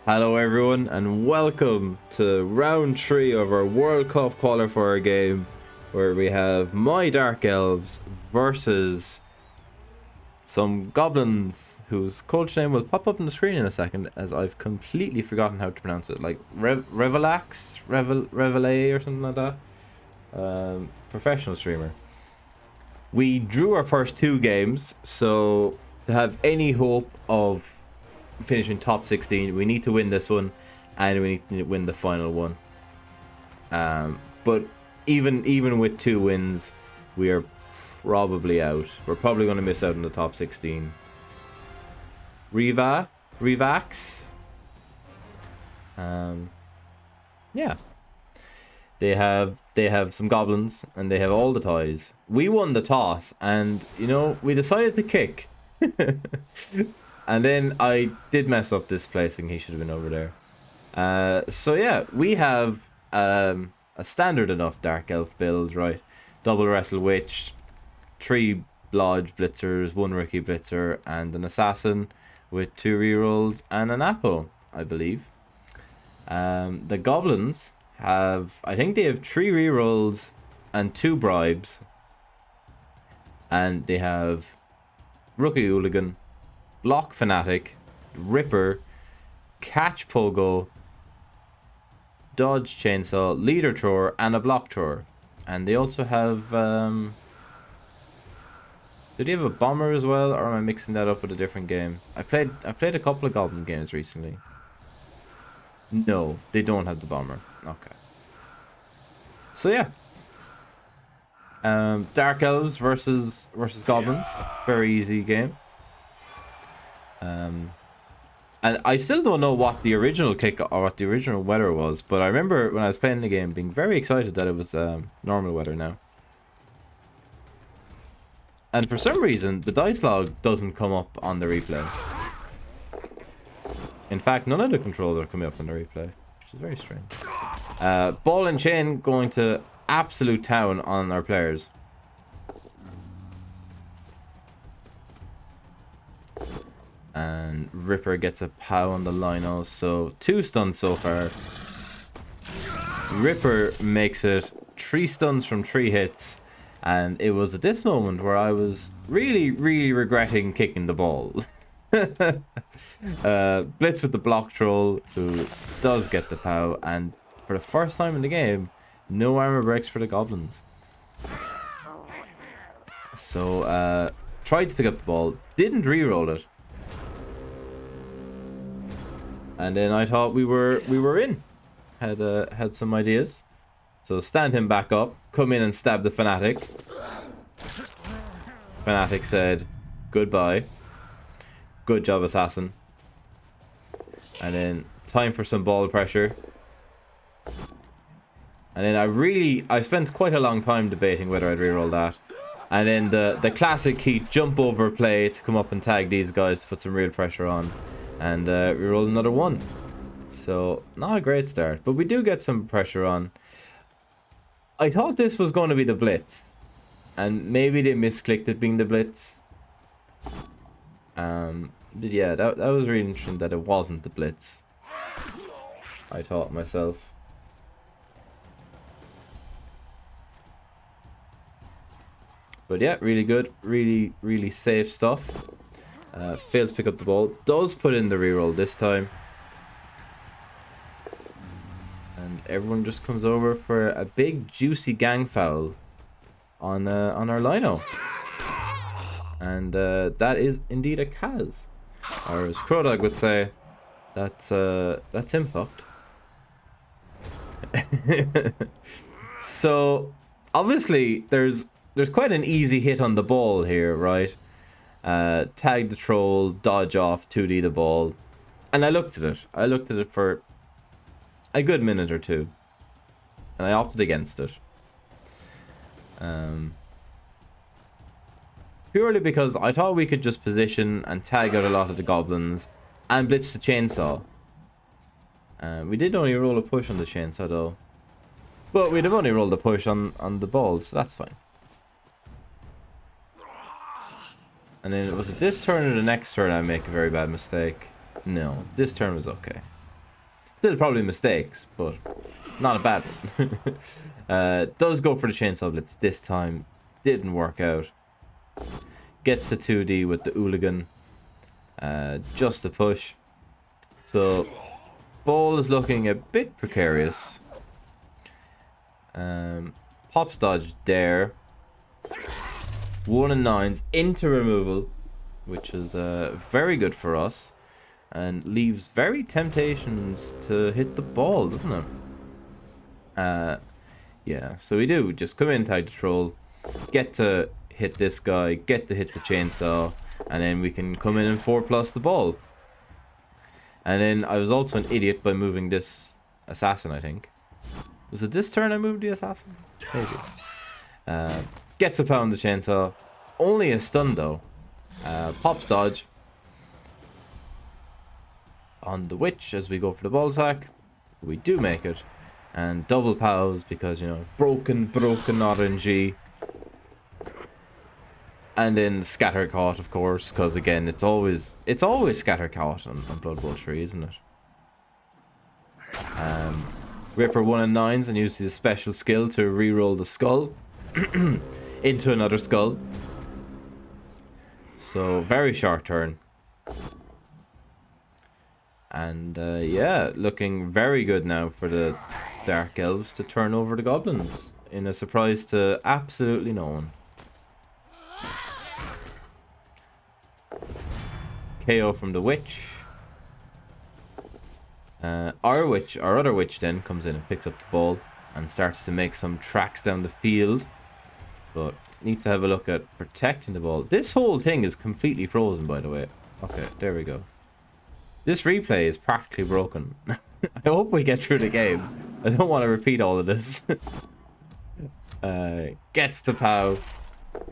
Hello everyone and welcome to round 3 of our World Cup qualifier game, where we have my Dark Elves versus some goblins whose coach name will pop up on the screen in a second, as I've completely forgotten how to pronounce it, like Reivax, Revelay or something like that. Professional streamer. We drew our first 2 games, so to have any hope of finishing top 16, we need to win this one, and we need to win the final one. But even with 2 wins, we are probably out. We're probably going to miss out on the top 16. Reivax. Yeah. They have some goblins and they have all the toys. We won the toss, and we decided to kick. And then I did mess up this placing. He should have been over there. So yeah, we have a standard enough Dark Elf build, right? Double Wrestle Witch, 3 Blodge Blitzers, 1 Rookie Blitzer, and an Assassin with 2 rerolls and an Apo, I believe. The Goblins have, I think they have 3 rerolls and 2 bribes. And they have Rookie Hooligan, Block Fanatic, Ripper, Catch Pogo, Dodge Chainsaw, Leader Thrower, and a Block Thrower. And they also have do they have a Bomber as well, or am I mixing that up with a different game? I played a couple of Goblin games recently. No, they don't have the Bomber. Okay. So yeah. Dark Elves versus Goblins. Very easy game. And I still don't know what the original kick or what the original weather was, but I remember when I was playing the game being very excited that it was normal weather now. And for some reason, the dice log doesn't come up on the replay. In fact, none of the controls are coming up on the replay, which is very strange. Ball and Chain going to absolute town on our players. And Ripper gets a POW on the Lino, so 2 stuns so far. Ripper makes it 3 stuns from 3 hits, and it was at this moment where I was really regretting kicking the ball. Blitz with the Block Troll, who does get the POW, and for the first time in the game, no armor breaks for the Goblins. So tried to pick up the ball, didn't re-roll it. And then I thought we were in. Had some ideas. So stand him back up, come in and stab the Fanatic. Fanatic said goodbye. Good job, Assassin. And then time for some ball pressure. And then I spent quite a long time debating whether I'd reroll that. And then the classic heat jump over play to come up and tag these guys to put some real pressure on. And we rolled another 1. So, not a great start. But we do get some pressure on. I thought this was going to be the Blitz. And maybe they misclicked it being the Blitz. But yeah, that was really interesting that it wasn't the Blitz. I thought myself. But yeah, really good. Really safe stuff. Fails to pick up the ball. Does put in the reroll this time. And everyone just comes over for a big juicy gang foul on our Lino. And that is indeed a Kaz. Or as Crowdog would say, that's him fucked. So obviously there's quite an easy hit on the ball here, right? Tag the troll, dodge off, 2D the ball. And I looked at it for a good minute or 2. And I opted against it. Purely because I thought we could just position and tag out a lot of the goblins and blitz the chainsaw. We did only roll a push on the chainsaw though. But we'd have only rolled a push on the ball, so that's fine. And then was it this turn or the next turn I make a very bad mistake? No, this turn was okay. Still probably mistakes, but not a bad one. Does go for the chainsaw blitz this time. Didn't work out. Gets the 2D with the hooligan. Just a push. So, ball is looking a bit precarious. Pops dodge there. 1 and 9s into removal, which is very good for us. And leaves very temptations to hit the ball, doesn't it? Yeah, so we do. Just come in, tag the troll. Get to hit this guy. Get to hit the chainsaw. And then we can come in and 4+ the ball. And then I was also an idiot by moving this assassin, I think. Was it this turn I moved the assassin? Maybe. Gets a pound the chainsaw. Only a stun though. Pops dodge. On the witch as we go for the ball sack. We do make it. And double pows because, you know, broken RNG. And then scatter caught, of course, because again, it's always scatter caught on Blood Bowl 3, isn't it? Ripper 1 and 9s and uses his special skill to re-roll the skull into another skull. So very short turn. And yeah, looking very good now for the Dark Elves to turn over the Goblins in a surprise to absolutely no one. KO from the witch. Our other witch then comes in and picks up the ball and starts to make some tracks down the field. But need to have a look at protecting the ball. This whole thing is completely frozen, by the way. Okay, there we go. This replay is practically broken. I hope we get through the game. I don't want to repeat all of this. Gets the POW.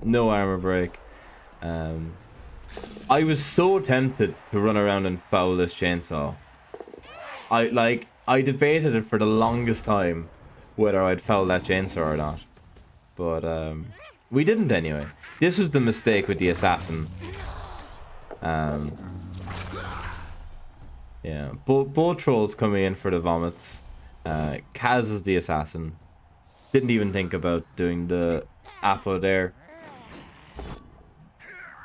No armor break. I was so tempted to run around and foul this chainsaw. I debated it for the longest time whether I'd foul that chainsaw or not. But we didn't anyway. This was the mistake with the assassin. Yeah, both trolls coming in for the vomits. Kaz is the assassin. Didn't even think about doing the Apo there.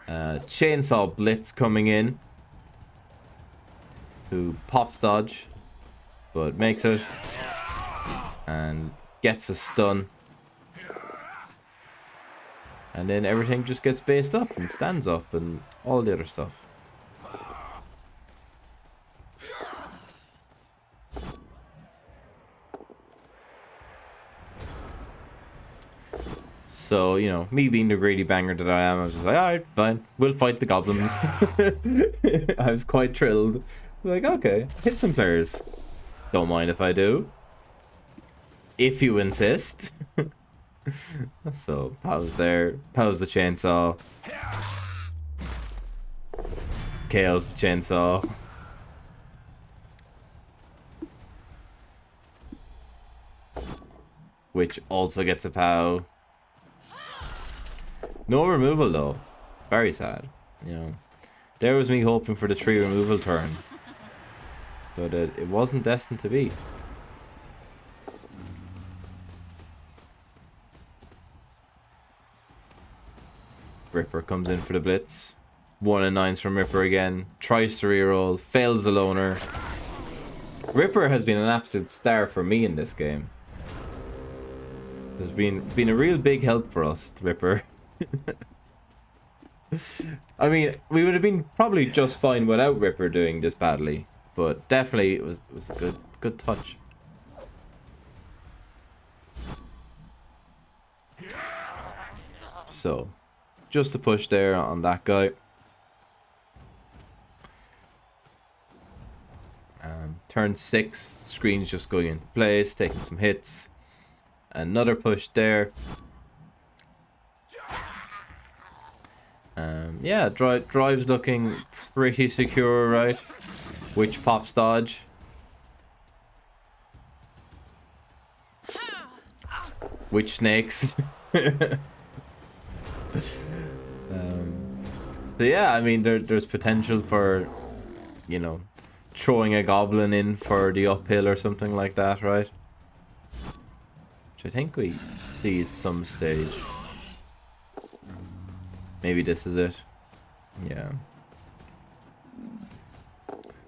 Chainsaw Blitz coming in, who pops dodge, but makes it, and gets a stun. And then everything just gets based up and stands up and all the other stuff. So, you know, me being the greedy banger that I am, I was just like, alright, fine, we'll fight the goblins. I was quite thrilled. Like, okay, hit some players. Don't mind if I do. If you insist. So, Pow's there. Pow's the chainsaw. KO's the chainsaw. Which also gets a POW. No removal though. Very sad. You know, there was me hoping for the 3 removal turn, but it wasn't destined to be. Ripper comes in for the blitz. 1 and 9s from Ripper again. Tries to reroll. Fails the loner. Ripper has been an absolute star for me in this game. Has been a real big help for us, Ripper. I mean, we would have been probably just fine without Ripper doing this badly, but definitely it was a good touch. So, just a push there on that guy. Turn 6, screen's just going into place, taking some hits. Another push there. Yeah, drive's looking pretty secure, right? Witch pops dodge. Witch snakes. So yeah, I mean there's potential for, you know, throwing a goblin in for the uphill or something like that, right? Which I think we see at some stage. Maybe this is it. Yeah.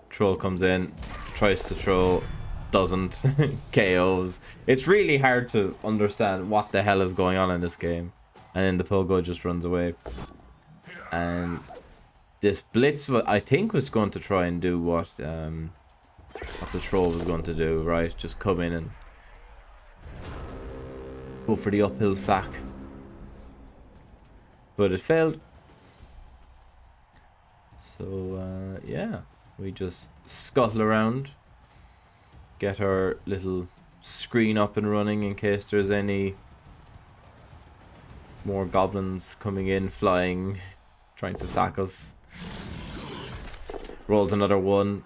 Troll comes in, tries to throw, doesn't, KOs. It's really hard to understand what the hell is going on in this game. And then the Pogo just runs away. And this Blitz, I think, was going to try and do what the Troll was going to do, right? Just come in and go for the uphill sack. But it failed. So, yeah. We just scuttle around. Get our little screen up and running in case there's any more goblins coming in, flying, trying to sack us. Rolled another one.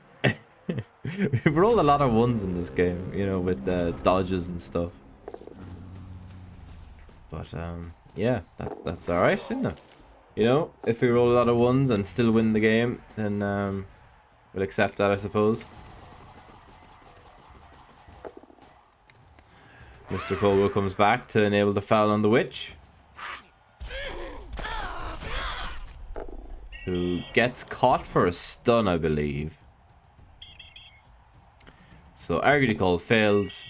We rolled a lot of ones in this game, you know, with dodges and stuff. But yeah, that's all right, isn't it? You know, if we roll a lot of ones and still win the game, then we'll accept that, I suppose. Mr. Pogo comes back to enable the foul on the witch, who gets caught for a stun, I believe. So Arguity Call fails.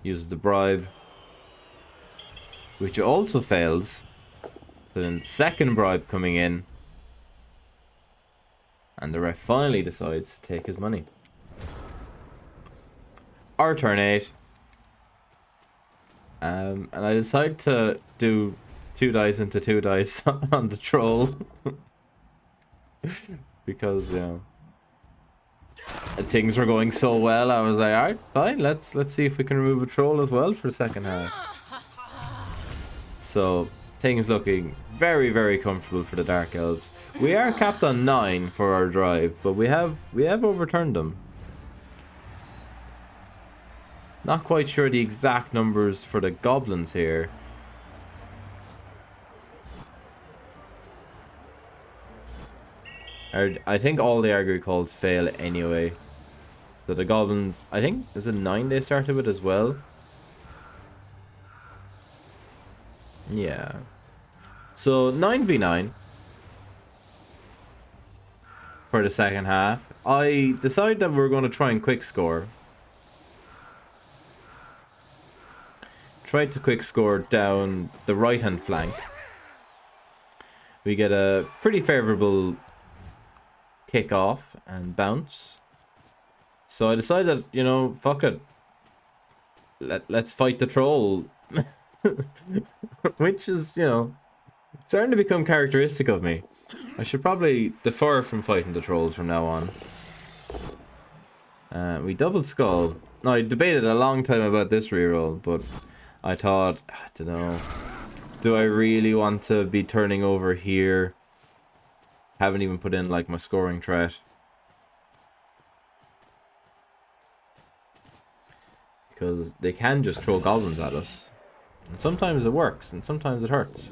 Uses the bribe, which also fails. So then second bribe coming in, and the ref finally decides to take his money. Our turn 8. And I decide to do 2 dice into 2 dice on the troll. Because, you know, things were going so well. I was like, alright, fine, let's see if we can remove a troll as well for the second half. So things looking very, very comfortable for the Dark Elves. We are capped on 9 for our drive, but we have overturned them. Not quite sure the exact numbers for the goblins here. I think all the Arguity Calls fail anyway. So the goblins, I think, is it 9 they started with as well? Yeah. So 9v9 for the second half. I decided that we're going to try and quick score. Tried to quick score down the right hand flank. We get a pretty favourable kick off and bounce. So I decided, you know, fuck it. Let's fight the troll. Which is, you know, starting to become characteristic of me. I should probably defer from fighting the trolls from now on. We double skull. Now, I debated a long time about this reroll, but I thought, I don't know. Do I really want to be turning over here? Haven't even put in like my scoring threat. Because they can just throw goblins at us. And sometimes it works, and sometimes it hurts.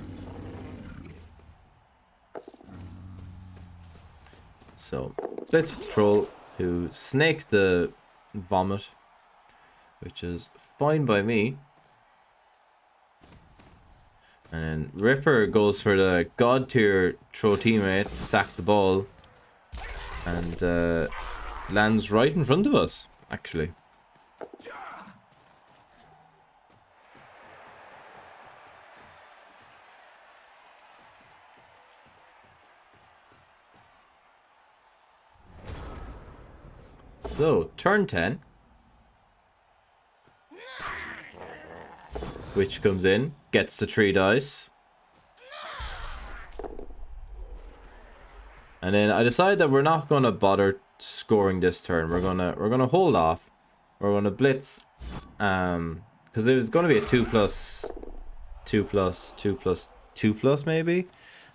So, Blitz with the troll, who snakes the vomit, which is fine by me. And Ripper goes for the god tier throw teammate to sack the ball. And lands right in front of us, actually. So, turn 10. Witch comes in, gets the 3 dice. And then I decide that we're not gonna bother scoring this turn. We're gonna hold off. We're gonna blitz. Because it was gonna be a 2+2+2+2+ maybe. I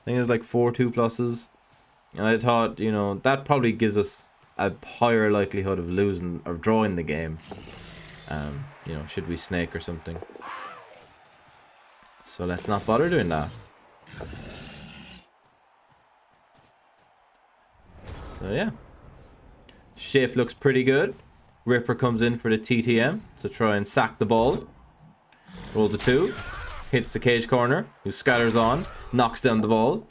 think it was like 4 2+. And I thought, you know, that probably gives us a higher likelihood of losing or drawing the game. You know, should we snake or something. So let's not bother doing that. So yeah. Shape looks pretty good. Ripper comes in for the TTM to try and sack the ball. Rolls a 2. Hits the cage corner, who scatters on, knocks down the ball,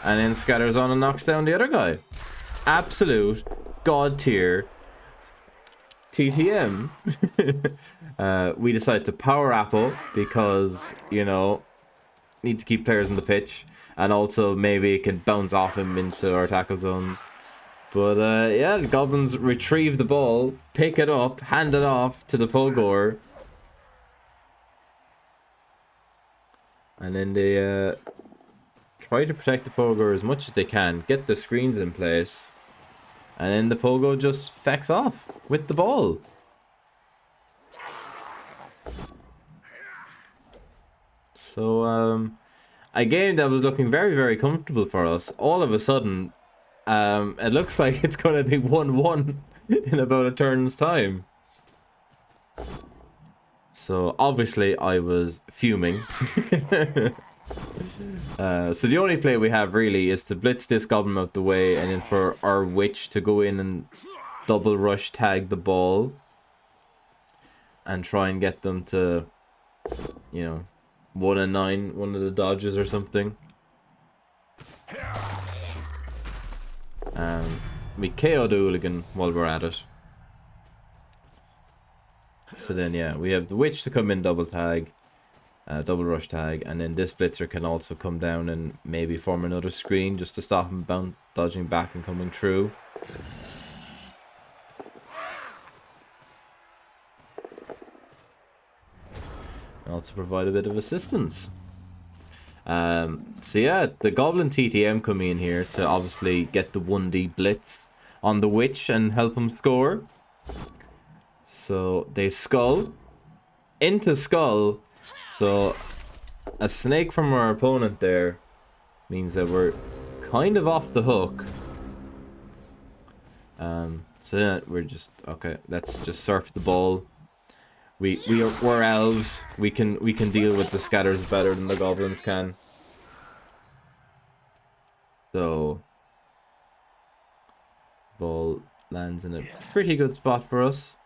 and then scatters on and knocks down the other guy. Absolute god tier TTM. We decided to power apple because, you know, need to keep players on the pitch, and also maybe it can bounce off him into our tackle zones. But yeah, the Goblins retrieve the ball, pick it up, hand it off to the Pogor, and then they try to protect the Pogor as much as they can, get the screens in place, and then the Pogo just fecks off with the ball. So a game that was looking very, very comfortable for us, all of a sudden, it looks like it's going to be 1-1 in about a turn's time. So obviously I was fuming. So the only play we have really is to blitz this Goblin out the way, and then for our Witch to go in and double rush tag the ball and try and get them to, you know, 1-9, one of the dodges or something. We KO the Hooligan while we're at it. So then, yeah, we have the Witch to come in double tag, double rush tag, and then this Blitzer can also come down and maybe form another screen just to stop him dodging back and coming through. And also provide a bit of assistance. So yeah, the Goblin TTM come in here to obviously get the 1D blitz on the Witch and help him score. So they skull into skull. So a snake from our opponent there means that we're kind of off the hook. So yeah, we're just okay. Let's just surf the ball. We're elves. We can deal with the scatters better than the Goblins can. So ball lands in a pretty good spot for us.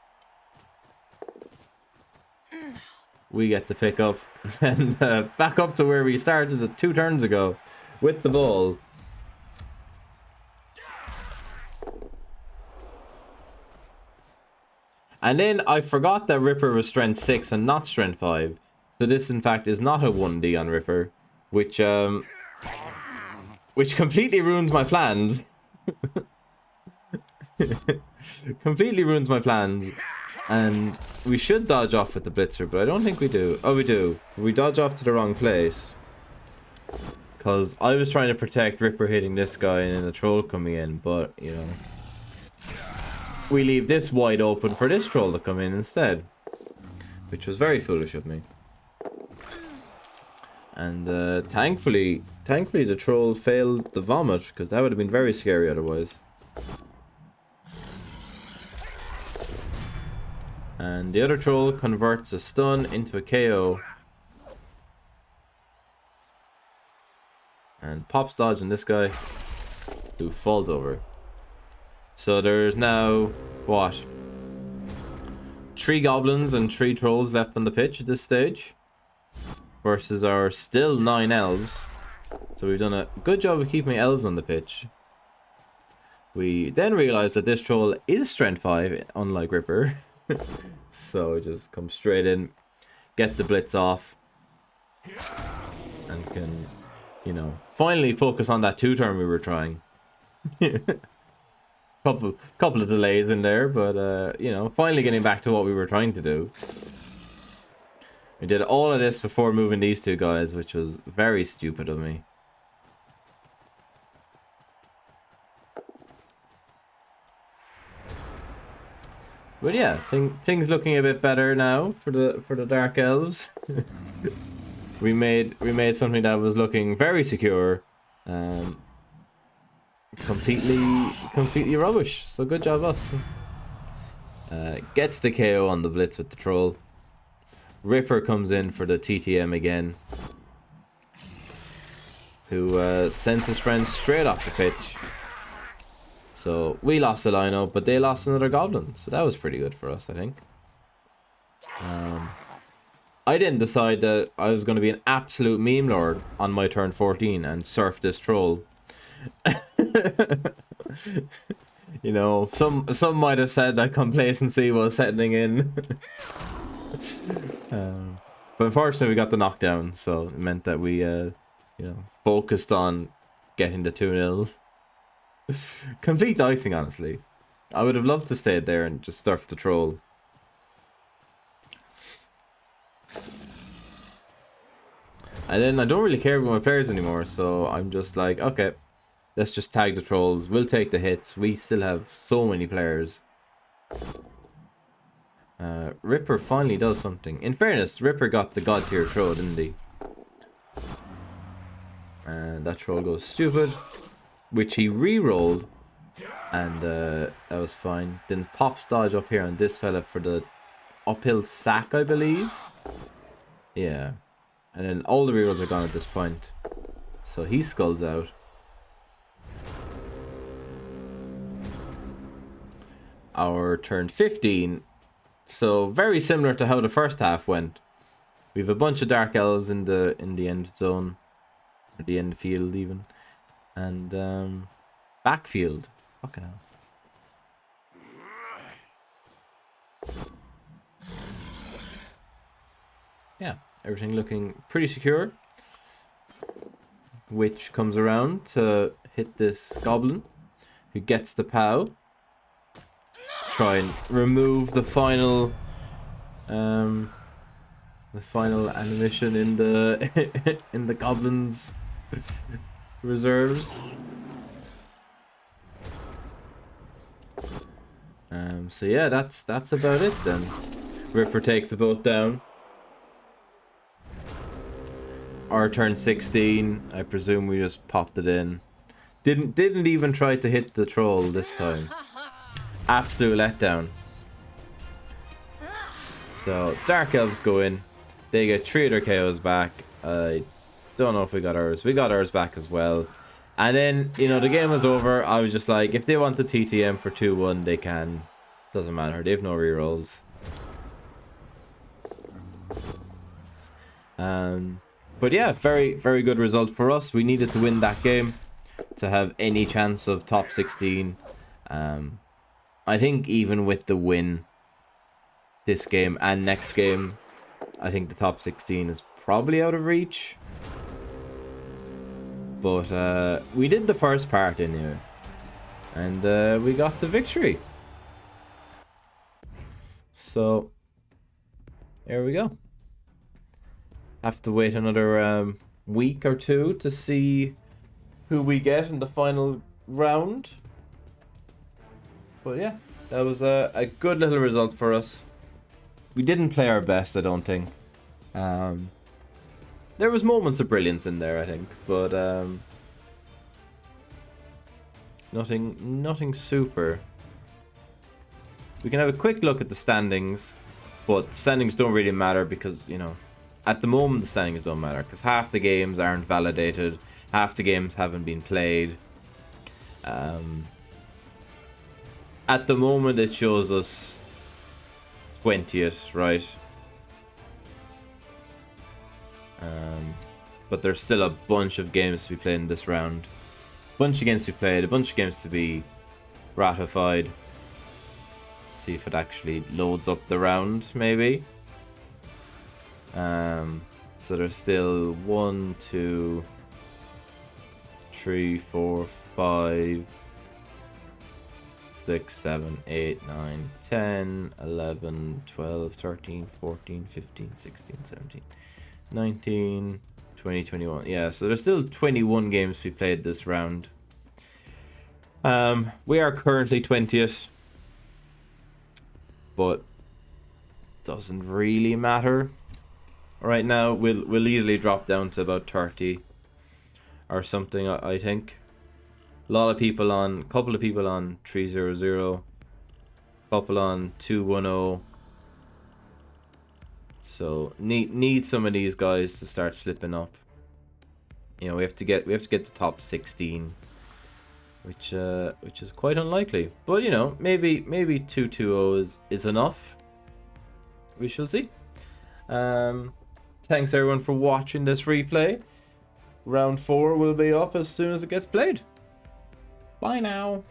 We get the pick up and back up to where we started 2 turns ago with the ball. And then I forgot that Ripper was strength 6 and not strength 5. So this in fact is not a 1D on Ripper, which completely ruins my plans. Completely ruins my plans. And we should dodge off with the Blitzer, but I don't think we do. Oh, we do. We dodge off to the wrong place. Because I was trying to protect Ripper hitting this guy and then the troll coming in, but, you know, we leave this wide open for this troll to come in instead, which was very foolish of me. And thankfully the troll failed the vomit, because that would have been very scary otherwise. And the other troll converts a stun into a KO. And pops dodge on this guy, who falls over. So there's now, what? 3 goblins and 3 trolls left on the pitch at this stage. Versus our still 9 elves. So we've done a good job of keeping elves on the pitch. We then realize that this troll is strength 5, unlike Ripper. So just come straight in, get the blitz off, and can, you know, finally focus on that 2-turn we were trying. Couple of delays in there, but you know, finally getting back to what we were trying to do. We did all of this before moving these 2 guys, which was very stupid of me. But yeah, things looking a bit better now for the Dark Elves. we made something that was looking very secure, completely rubbish. So good job us. Gets the KO on the blitz with the troll. Ripper comes in for the TTM again, who sends his friend straight off the pitch. So we lost the lineup, but they lost another goblin. So that was pretty good for us, I think. I didn't decide that I was going to be an absolute meme lord on my turn 14 and surf this troll. You know, some might have said that complacency was setting in. But unfortunately, we got the knockdown, so it meant that we, you know, focused on getting the 2-0. Complete icing, honestly. I would have loved to stay there and just surf the troll. And then I don't really care about my players anymore, so I'm just like, okay, let's just tag the trolls. We'll take the hits. We still have so many players. Ripper finally does something. In fairness, Ripper got the god tier troll, didn't he? And that troll goes stupid, which he re-rolled, and that was fine. Then pops dodge up here on this fella for the uphill sack, I believe. Yeah. And then all the rerolls are gone at this point. So he skulls out. Our turn 15. So very similar to how the first half went. We have a bunch of dark elves in the end zone. Or the end field even. And backfield. Fucking hell. Yeah. Everything looking pretty secure. Witch comes around to hit this goblin, who gets the POW. To try and remove the final animation in the in the goblin's reserves. So yeah, that's about it then. Ripper takes the boat down. Our turn 16, I presume we just popped it in. Didn't even try to hit the troll this time. Absolute letdown. So Dark Elves go in. They get 3 of their KOs back. I don't know if we got ours. We got ours back as well. And then, you know, the game was over. I was just like, if they want the TTM for 2-1, they can. Doesn't matter. They have no rerolls. But yeah, very, very good result for us. We needed to win that game to have any chance of top 16. I think even with the win this game and next game, I think the top 16 is probably out of reach. But we did the first part in here. And we got the victory. So, there we go. Have to wait another week or two to see who we get in the final round. But yeah, that was a good little result for us. We didn't play our best, I don't think. There was moments of brilliance in there, I think, but nothing super. We can have a quick look at the standings, but the standings don't really matter because, you know, at the moment the standings don't matter because half the games aren't validated, half the games haven't been played. At the moment it shows us 20th, right? But there's still a bunch of games to be played in this round. Bunch of games to be played, a bunch of games to be ratified. Let's see if it actually loads up the round, maybe. So there's still 1, 2, 3, 4, 5, 6, 7, 8, 9, 10, 11, 12, 13, 14, 15, 16, 17, 19, 20, 21. Yeah, so there's still 21 games to be played this round. We are currently 20th, but doesn't really matter. Right now, we'll easily drop down to about 30 or something, I think. A lot of people on, couple of people on 300, couple on 210. So need some of these guys to start slipping up. You know, we have to get the top 16. which is quite unlikely. But you know, maybe 2-2-0 is enough. We shall see. Thanks everyone for watching this replay. Round 4 will be up as soon as it gets played. Bye now.